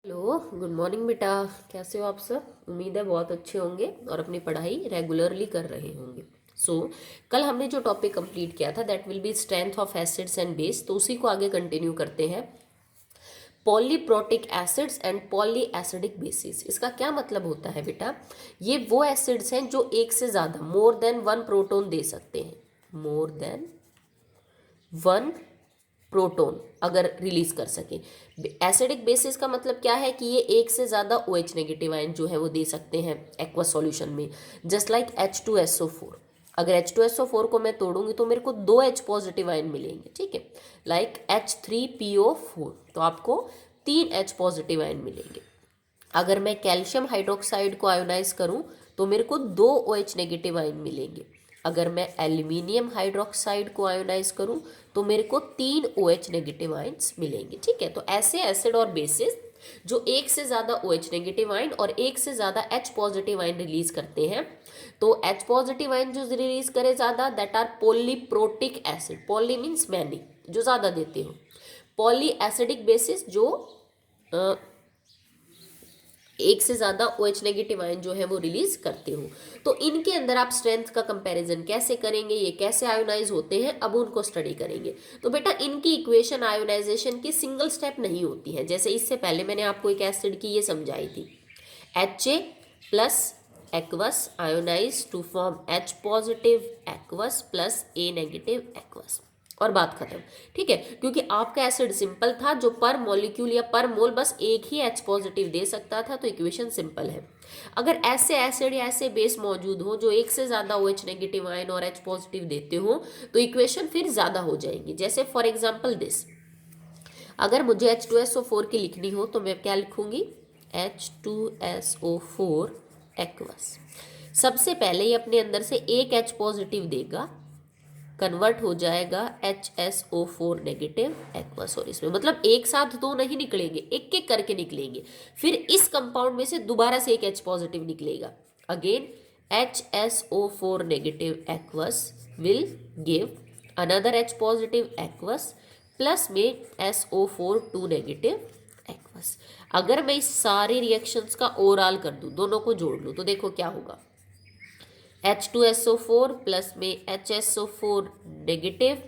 Hello, good morning बेटा। कैसे हो आप सब? उम्मीद है बहुत अच्छे होंगे और अपनी पढ़ाई रेगुलरली कर रहे होंगे। कल हमने जो टॉपिक कंप्लीट किया था that will B strength of acids and base, तो उसी को आगे कंटिन्यू करते हैं। Polyprotic acids and poly acidic basis, इसका क्या मतलब होता है बेटा? ये वो एसिड्स हैं जो एक से ज़्यादा मोर देन वन प्रोटोन दे सकते हैं। मोर देन वन प्रोटोन अगर रिलीज कर सके। एसिडिक बेसिस का मतलब क्या है कि ये एक से ज़्यादा OH नेगेटिव आयन जो है वो दे सकते हैं एक्वस सॉल्यूशन में। जस्ट लाइक H2SO4, अगर H2SO4 को मैं तोड़ूंगी तो मेरे को 2 H पॉजिटिव आयन मिलेंगे, ठीक है। लाइक H3PO4, तो आपको 3 H पॉजिटिव आयन मिलेंगे। अगर मैं कैल्शियम हाइड्रोक्साइड को आयोनाइज करूं तो मेरे को 2 OH नेगेटिव आयन मिलेंगे। अगर मैं एल्यूमिनियम हाइड्रोक्साइड को आयोनाइज करूं तो मेरे को 3 OH नेगेटिव आयन्स मिलेंगे, ठीक है। तो ऐसे एसिड और बेसिस जो एक से ज़्यादा OH नेगेटिव आयन और एक से ज़्यादा H पॉजिटिव आयन रिलीज करते हैं, तो H पॉजिटिव आयन जो रिलीज करे ज़्यादा that are polyprotic acid. Poly means many, जो ज़्यादा देते हो। पॉली एसिडिक बेसिस जो एक से ज़्यादा OH नेगेटिव आयन जो है वो रिलीज करते हो। तो इनके अंदर आप स्ट्रेंथ का कंपैरिजन कैसे करेंगे, ये कैसे आयोनाइज होते हैं, अब उनको स्टडी करेंगे। तो बेटा इनकी इक्वेशन आयोनाइजेशन की सिंगल स्टेप नहीं होती है। जैसे इससे पहले मैंने आपको एक एसिड की ये समझाई थी, HA plus aqueous ionise to form H positive aqueous plus A negative aqueous, और बात खत्म, ठीक है। क्योंकि आपका एसिड सिंपल था जो पर मॉलिक्यूल या पर मोल बस एक ही H पॉजिटिव दे सकता था, तो इक्वेशन सिंपल है। अगर ऐसे एसिड या ऐसे बेस मौजूद हो जो एक से ज़्यादा OH नेगेटिव आयन और H पॉजिटिव देते हो तो इक्वेशन फिर ज़्यादा हो जाएगी। जैसे फॉर एग्जाम्पल दिस, अगर मुझे H2SO4 की लिखनी हो तो मैं क्या लिखूंगी? H2SO4 aqueous. सबसे पहले ये अपने अंदर से एक H पॉजिटिव देगा, कन्वर्ट हो जाएगा HSO4 नेगेटिव एक्वस, और इसमें मतलब एक साथ दो नहीं निकलेंगे, एक एक करके निकलेंगे। फिर इस कंपाउंड में से दोबारा से एक H पॉजिटिव निकलेगा, again HSO4 negative aqueous will give another H positive aqueous plus में SO4 2 नेगेटिव एक्वस। अगर मैं इस सारे रिएक्शंस का ओवरऑल कर दूं, दोनों को जोड़ लूं, तो देखो क्या होगा। H2SO4 प्लस में HSO4 नेगेटिव,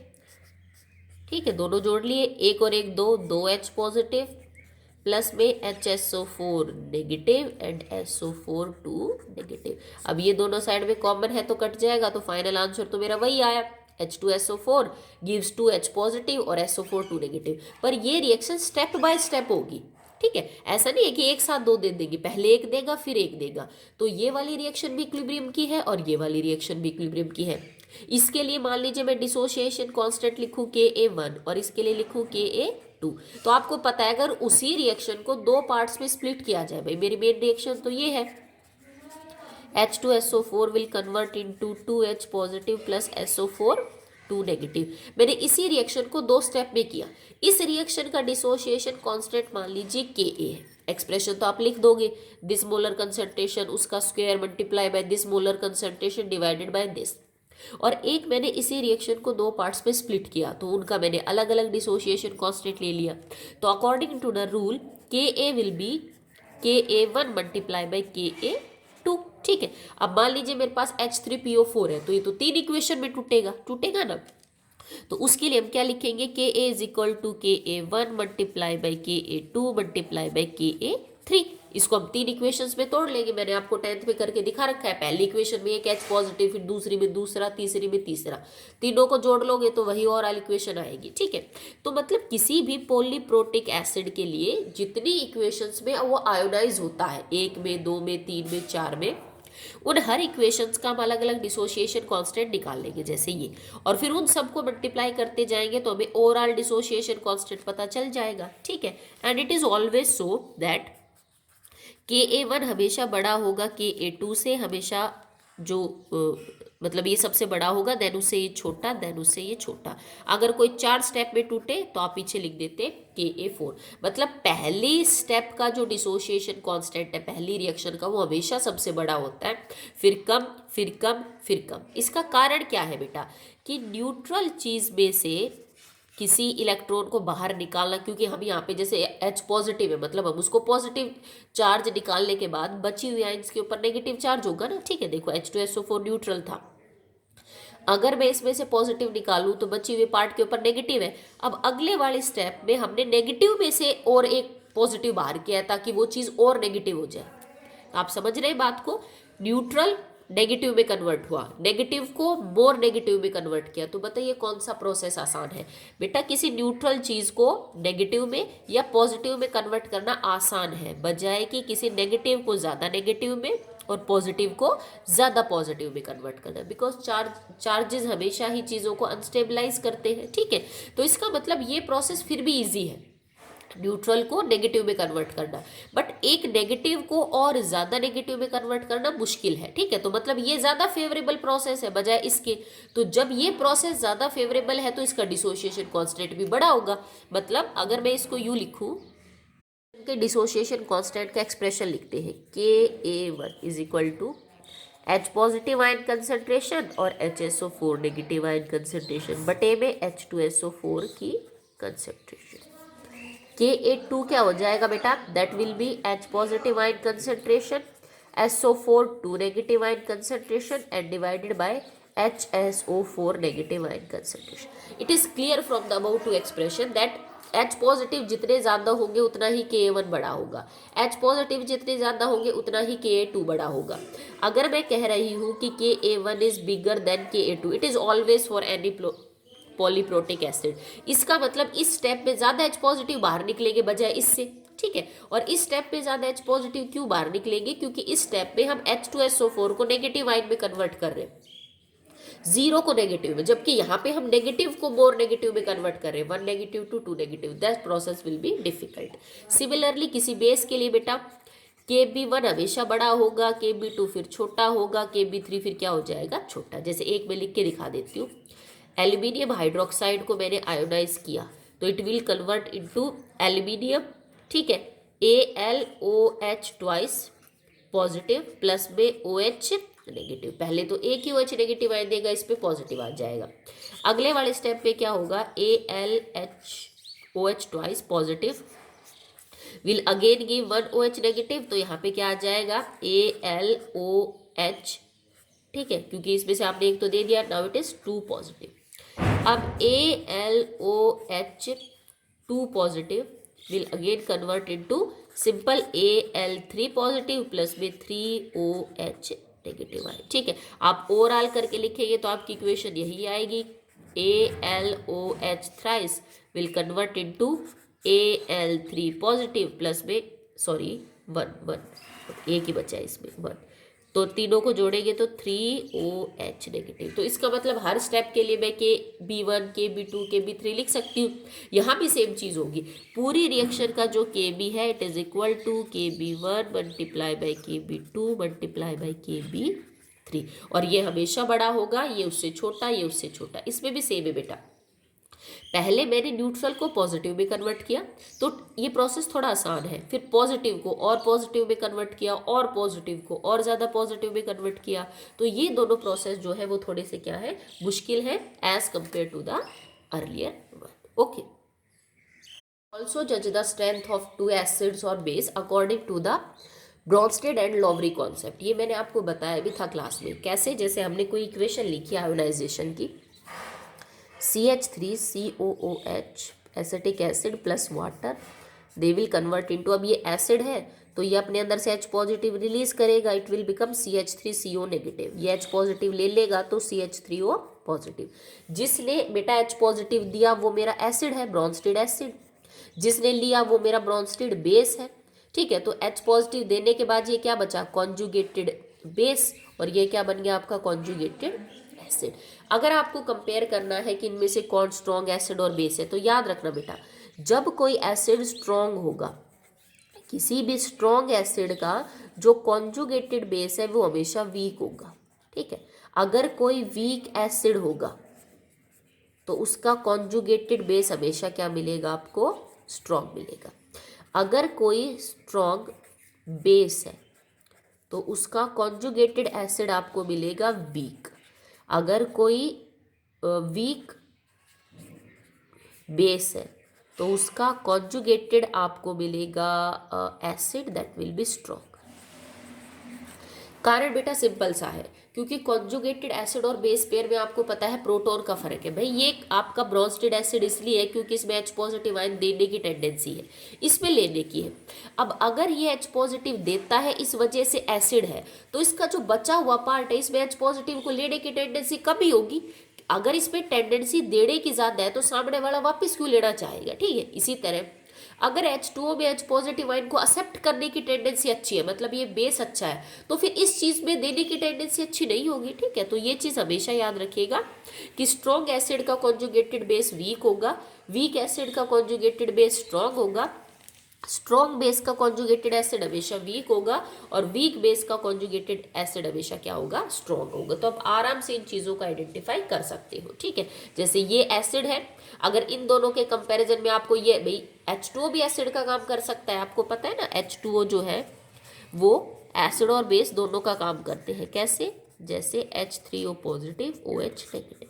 ठीक है, दोनों जोड़ लिए, एक और एक दो, 2H पॉजिटिव प्लस में HSO4 negative and SO4 2 negative. अब ये दोनों साइड में कॉमन है तो कट जाएगा, तो फाइनल आंसर तो मेरा वही आया, H2SO4 गिव्स 2H पॉजिटिव और SO4 2 नेगेटिव। पर ये रिएक्शन स्टेप बाय स्टेप होगी, ठीक है। ऐसा नहीं है कि एक साथ दो दे देंगे, पहले एक देगा फिर एक देगा। तो ये वाली रिएक्शन भी इक्विलिब्रियम की है और ये वाली रिएक्शन भी इक्विलिब्रियम की है। इसके लिए मान लीजिए मैं डिसोसिएशन कांस्टेंट लिखूं Ka1 और इसके लिए लिखूं Ka2, तो आपको पता है अगर उसी रिएक्शन को दो पार्ट्स में स्प्लिट किया जाए, भाई मेरी मेन रिएक्शन तो ये है, H2SO4 will convert into 2H positive plus SO4 2 negative. मैंने इसी रिएक्शन को दो स्टेप में किया। इस रिएक्शन का डिसोसिएशन कांस्टेंट मान लीजिए Ka है। एक्सप्रेशन तो आप लिख दोगे, दिस मोलर कंसंट्रेशन उसका square multiply by this molar concentration divided by this. और एक मैंने इसी रिएक्शन को दो पार्ट्स में स्प्लिट किया, तो उनका मैंने अलग अलग डिसोसिएशन कांस्टेंट ले लिया। तो according to the rule Ka will be Ka1 multiply by Ka2, ठीक है। अब मान लीजिए मेरे पास H3PO4 है, तो ये तो तीन इक्वेशन में टूटेगा, टूटेगा ना। तो उसके लिए हम क्या लिखेंगे, Ka is equal to Ka1 multiply by Ka2 multiply by Ka3। इसको हम तीन इक्वेशंस में तोड़ लेंगे, मैंने आपको 10th में करके दिखा रखा है। पहली इक्वेशन में एक H पॉजिटिव, फिर दूसरी में दूसरा, तीसरी में तीसरा, तीनों को जोड़ लोगे तो वही और इक्वेशन आएगी, ठीक है। तो मतलब किसी भी पॉलीप्रोटिक एसिड के लिए जितनी इक्वेशंस में वो आयोनाइज होता है, एक में, दो में, तीन में, चार में, उन हर इक्वेशंस का हम अलग अलग डिसोसिएशन कांस्टेंट निकाल लेंगे जैसे ये, और फिर उन सबको मल्टीप्लाई करते जाएंगे तो हमें ओवरऑल डिसोसिएशन कांस्टेंट पता चल जाएगा, ठीक है। And it is always so that Ka1 हमेशा बड़ा होगा Ka2 से, हमेशा जो मतलब ये सबसे बड़ा होगा, देन उससे ये छोटा, देन उससे ये छोटा। अगर कोई चार स्टेप में टूटे तो आप पीछे लिख देते Ka4। मतलब पहली स्टेप का जो डिसोसिएशन कांस्टेंट है पहली रिएक्शन का, वो हमेशा सबसे बड़ा होता है, फिर कम, फिर कम, फिर कम। इसका कारण क्या है बेटा, कि न्यूट्रल चीज में से किसी इलेक्ट्रॉन को बाहर निकालना, क्योंकि हम यहाँ पे जैसे H पॉजिटिव है मतलब हम उसको पॉजिटिव चार्ज निकालने के बाद बची हुई आयंस के ऊपर नेगेटिव चार्ज होगा ना, ठीक है। देखो H2SO4 न्यूट्रल था, अगर मैं इसमें से पॉजिटिव निकालूं तो बची हुई पार्ट के ऊपर नेगेटिव है। अब अगले वाले स्टेप में हमने नेगेटिव में से और एक पॉजिटिव बाहर किया है ताकि वो चीज़ और नेगेटिव हो जाए। आप समझ रहे हैं बात को, न्यूट्रल नेगेटिव में कन्वर्ट हुआ, नेगेटिव को मोर नेगेटिव में कन्वर्ट किया। तो बताइए कौन सा प्रोसेस आसान है बेटा, किसी न्यूट्रल चीज को नेगेटिव में या पॉजिटिव में कन्वर्ट करना आसान है, बजाय कि किसी नेगेटिव को ज्यादा नेगेटिव में और पॉजिटिव को ज्यादा पॉजिटिव में कन्वर्ट करना, बिकॉज चार्जेस हमेशा ही चीजों को अनस्टेबलाइज करते हैं, ठीक है। तो इसका मतलब ये प्रोसेस फिर भी इजी है, न्यूट्रल को नेगेटिव में कन्वर्ट करना, बट एक नेगेटिव को और ज्यादा नेगेटिव में कन्वर्ट करना मुश्किल है, ठीक है। तो मतलब ये ज्यादा फेवरेबल प्रोसेस है बजाय इसके। तो जब ये प्रोसेस ज्यादा फेवरेबल है तो इसका डिसोसिएशन कांस्टेंट भी बड़ा होगा। मतलब अगर मैं इसको यूं लिखूं के डिसोसिएशन कांस्टेंट का एक्सप्रेशन लिखते हैं Ka1 is equal to H positive ion concentration और HSO4 नेगेटिव आयन कंसंट्रेशन बटे में H2SO4 की कंसंट्रेशन। Ka2 क्या हो जाएगा बेटा, that will be H positive ion concentration, SO4 2 negative ion concentration and divided by HSO4 negative ion concentration. It is clear from the about two expression that H positive जितने ज्यादा होंगे उतना ही Ka1 बड़ा होगा, H पॉजिटिव जितने ज्यादा होंगे उतना ही Ka2 बड़ा होगा। अगर मैं कह रही हूँ कि Ka1 is bigger than Ka2, it is always for any polyprotic acid, इसका मतलब इस स्टेप में ज्यादा H पॉजिटिव बाहर निकलेंगे बजाय इससे, ठीक है। और इस स्टेप पे ज्यादा H पॉजिटिव क्यों बाहर निकलेंगे, क्योंकि इस स्टेप में हम H2SO4 को नेगेटिव आयन में कन्वर्ट कर रहे हैं, जीरो को नेगेटिव में, जबकि यहाँ पे हम नेगेटिव को मोर नेगेटिव में कन्वर्ट कर रहे हैं, 1 negative to 2 negative, that process will be difficult. Similarly किसी बेस के लिए बेटा Kb1 हमेशा बड़ा होगा, Kb2 फिर छोटा होगा, Kb3 फिर क्या हो जाएगा, छोटा। जैसे एक में लिख के दिखा देती हूँ, एल्यूमिनियम हाइड्रोक्साइड को मैंने आयोनाइज किया तो it will convert into aluminium, ठीक है, AlOH ट्वाइस पॉजिटिव प्लस में OH नेगेटिव। पहले तो एक ही OH नेगेटिव आयन देगा, इस पे पॉजिटिव आ जाएगा। अगले वाले स्टेप पे क्या होगा, AlOH twice positive will again give 1 OH negative, तो यहाँ पे क्या आ जाएगा AlOH, ठीक है, क्योंकि इसमें से आपने एक तो दे दिया, नाउ इट इज 2 पॉजिटिव। अब AlOH 2 positive will again convert into simple Al3 positive plus में 3OH नेगेटिव आए, ठीक है। आप ओवरऑल करके लिखेंगे तो आपकी इक्वेशन यही आएगी, AlOH thrice will convert into Al3 positive plus में 1 एक ही बचा है इसमें 1, तो तीनों को जोड़ेंगे तो 3OH नेगेटिव। तो इसका मतलब हर स्टेप के लिए मैं Kb1 Kb2 Kb3 लिख सकती हूँ, यहाँ भी सेम चीज़ होगी। पूरी रिएक्शन का जो Kb है it is equal to Kb1 multiply by Kb2 multiply by Kb3, और ये हमेशा बड़ा होगा, ये उससे छोटा, ये उससे छोटा। इसमें भी सेम है बेटा, पहले मैंने न्यूट्रल को पॉजिटिव में कन्वर्ट किया तो ये प्रोसेस थोड़ा आसान है, फिर पॉजिटिव को और पॉजिटिव में कन्वर्ट किया और पॉजिटिव को और ज़्यादा पॉजिटिव में कन्वर्ट किया, तो ये दोनों प्रोसेस जो है वो थोड़े से क्या है, मुश्किल है as compare to the earlier one. Okay, also जज द स्ट्रेंथ ऑफ 2 एसिड्स और base according to the Bronsted and Lowry concept. ये मैंने आपको बताया भी था क्लास में, कैसे, जैसे हमने कोई इक्वेशन लिखी आयोनाइजेशन की, CH3COOH acetic acid plus water, they will convert into, अब ये एसिड है तो ये अपने अंदर से H पॉजिटिव रिलीज करेगा, it will become CH3CO negative, ये H पॉजिटिव ले लेगा तो CH3O पॉजिटिव। जिसने बेटा H पॉजिटिव दिया वो मेरा एसिड है, ब्रॉन्स्टेड एसिड, जिसने लिया वो मेरा ब्रॉन्स्टेड बेस है, ठीक है। तो H पॉजिटिव देने के बाद ये क्या बचा, कॉन्जुगेटेड बेस, और ये क्या बन गया आपका, कॉन्जुगेटेड एसिड। अगर आपको कंपेयर करना है कि इनमें से कौन स्ट्रॉन्ग एसिड और बेस है, तो याद रखना बेटा, जब कोई एसिड स्ट्रॉन्ग होगा, किसी भी स्ट्रॉन्ग एसिड का जो कॉन्जुगेटेड बेस है वो हमेशा वीक होगा, ठीक है। अगर कोई वीक एसिड होगा तो उसका कॉन्जुगेटेड बेस हमेशा क्या मिलेगा आपको, स्ट्रॉन्ग मिलेगा। अगर कोई स्ट्रॉन्ग बेस है तो उसका कॉन्जुगेटेड एसिड आपको मिलेगा वीक। अगर कोई वीक बेस है तो उसका कॉन्जुगेटेड आपको मिलेगा acid that will be strong. कारण बेटा सिंपल सा है, क्योंकि कॉन्जुगेटेड एसिड और बेस पेयर में आपको पता है प्रोटॉन का फर्क है। भाई ये आपका ब्रोंस्टेड एसिड इसलिए है क्योंकि इसमें H पॉजिटिव आयन देने की टेंडेंसी है, इसमें लेने की है। अब अगर ये H पॉजिटिव देता है इस वजह से एसिड है, तो इसका जो बचा हुआ पार्ट है इसमें H पॉजिटिव को लेने की टेंडेंसी कम ही होगी। अगर इसमें टेंडेंसी देने की ज़्यादा है तो सामने वाला वापस क्यों लेना चाहेगा, ठीक है। इसी तरह अगर H2O में H पॉजिटिव आयन को एक्सेप्ट करने की टेंडेंसी अच्छी है, मतलब ये बेस अच्छा है, तो फिर इस चीज़ में देने की टेंडेंसी अच्छी नहीं होगी, ठीक है। तो ये चीज़ हमेशा याद रखिएगा कि स्ट्रॉन्ग एसिड का कॉन्जुगेटेड बेस वीक होगा, वीक एसिड का कॉन्जुगेटेड बेस स्ट्रॉन्ग होगा, स्ट्रॉन्ग बेस का कॉन्जुगेटेड एसिड हमेशा वीक होगा और वीक बेस का कॉन्जुगेटेड एसिड हमेशा क्या होगा, स्ट्रॉन्ग होगा। तो आप आराम से इन चीज़ों को आइडेंटिफाई कर सकते हो, ठीक है। जैसे ये एसिड है, अगर इन दोनों के कंपैरिजन में आपको ये भाई H2O भी एसिड का काम कर सकता है, आपको पता है ना H2O जो है वो एसिड और बेस दोनों का काम करते हैं। कैसे, जैसे H3O पॉजिटिव OH नेगेटिव।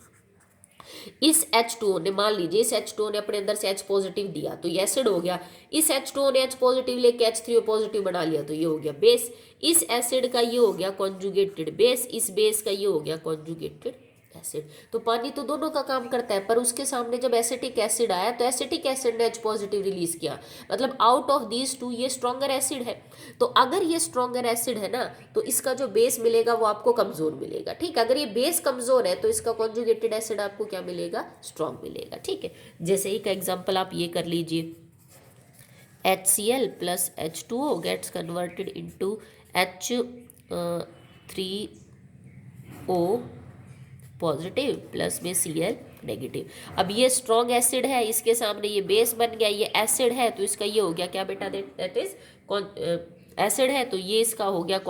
इस H2O ने, मान लीजिए इस H2O ने अपने अंदर से H पॉजिटिव दिया तो ये एसिड हो गया, इस H2O ने H पॉजिटिव लेके H3O पॉजिटिव बना लिया तो ये हो गया बेस। इस एसिड का ये हो गया कॉन्जुगेटेड बेस, इस बेस का ये हो गया कॉन्जुगेटेड एसिड। तो पानी तो दोनों का काम करता है, पर उसके सामने जब एसिटिक एसिड आया तो एसिटिक एसिड ने H पॉजिटिव रिलीज किया, मतलब आउट ऑफ दीज टू ये स्ट्रॉन्गर एसिड है। तो अगर ये स्ट्रॉन्गर एसिड है ना तो इसका जो बेस मिलेगा वो आपको कमजोर मिलेगा, ठीक। अगर ये बेस कमजोर है तो इसका कॉन्जुगेटेड एसिड आपको क्या मिलेगा, स्ट्रॉन्ग मिलेगा, ठीक है। जैसे एक एग्जाम्पल आप ये कर लीजिए, HCl plus H2O gets converted into H3O positive plus में Cl नेगेटिव। अब ये स्ट्रॉन्ग एसिड है, इसके सामने ये बेस बन गया, ये एसिड है तो इसका ये हो गया क्या बेटा, दैट इज एसिड है तो ये इसका हो गया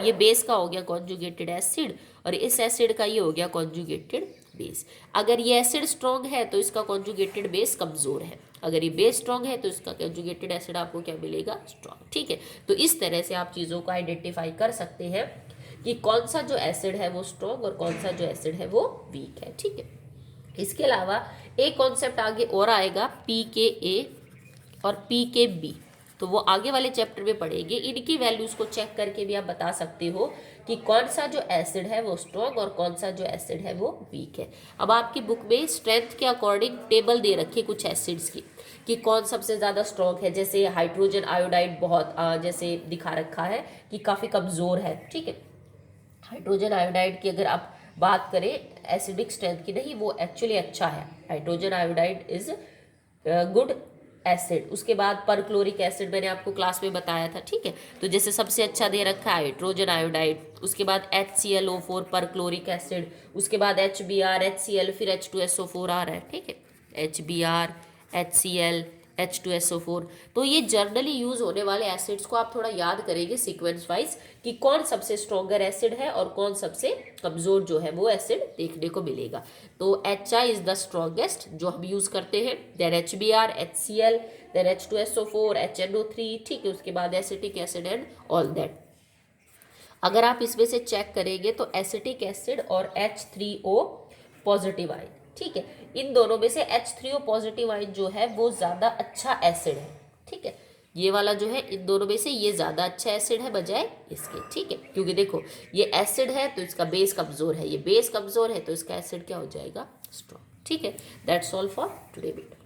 ये बेस का हो गया कॉन्जुगेटेड एसिड और इस एसिड का ये हो गया कॉन्जुगेटेड बेस। अगर ये एसिड स्ट्रॉन्ग है तो इसका कॉन्जुगेटेड बेस कमजोर है, अगर ये बेस स्ट्रॉन्ग है तो इसका कॉन्जुगेटेड एसिड आपको क्या मिलेगा, स्ट्रॉन्ग, ठीक है। तो इस तरह से आप चीज़ों को आइडेंटिफाई कर सकते हैं कि कौन सा जो एसिड है वो स्ट्रॉन्ग और कौन सा जो एसिड है वो वीक है, ठीक है। इसके अलावा एक कॉन्सेप्ट आगे और आएगा pKa और pKb, तो वो आगे वाले चैप्टर में पढ़ेंगे। इनकी वैल्यूज को चेक करके भी आप बता सकते हो कि कौन सा जो एसिड है वो स्ट्रॉन्ग और कौन सा जो एसिड है वो वीक है। अब आपकी बुक में स्ट्रेंथ के अकॉर्डिंग टेबल दे रखी है कुछ एसिड्स की कि कौन सबसे ज़्यादा स्ट्रॉन्ग है। जैसे हाइड्रोजन आयोडाइड बहुत जैसे दिखा रखा है कि काफ़ी कमज़ोर है, ठीक है। हाइड्रोजन आयोडाइड की अगर आप बात करें एसिडिक स्ट्रेंथ की, नहीं वो एक्चुअली अच्छा है, hydrogen iodide is good acid. उसके बाद परक्लोरिक एसिड मैंने आपको क्लास में बताया था, ठीक है। तो जैसे सबसे अच्छा दे रखा है हाइड्रोजन आयोडाइड, उसके बाद HClO4 परक्लोरिक एसिड, उसके बाद HBr HCl, फिर H2SO4 आ रहा है, ठीक है। HBr HCl H2SO4। तो ये जर्नली यूज होने वाले एसिड्स को आप थोड़ा याद करेंगे सीक्वेंस वाइज कि कौन सबसे स्ट्रॉन्गर एसिड है और कौन सबसे कमजोर जो है वो एसिड देखने को मिलेगा। तो HI इज द स्ट्रॉन्गेस्ट जो हम यूज करते हैं, then HBr HCl, then H2SO4 HNO3, ठीक है। उसके बाद acetic acid and all that. अगर आप इसमें से चेक करेंगे तो एसिटिक एसिड और H3O पॉजिटिव आयन, ठीक है, इन दोनों में से H3O पॉजिटिव आयन जो है वो ज़्यादा अच्छा एसिड है, ठीक है। ये वाला जो है इन दोनों में से ये ज़्यादा अच्छा एसिड है बजाय इसके, ठीक है। क्योंकि देखो ये एसिड है तो इसका बेस कमज़ोर है, ये बेस कमज़ोर है तो इसका एसिड क्या हो जाएगा, स्ट्रॉन्ग, ठीक है। दैट्स ऑल फॉर टुडे बेटा।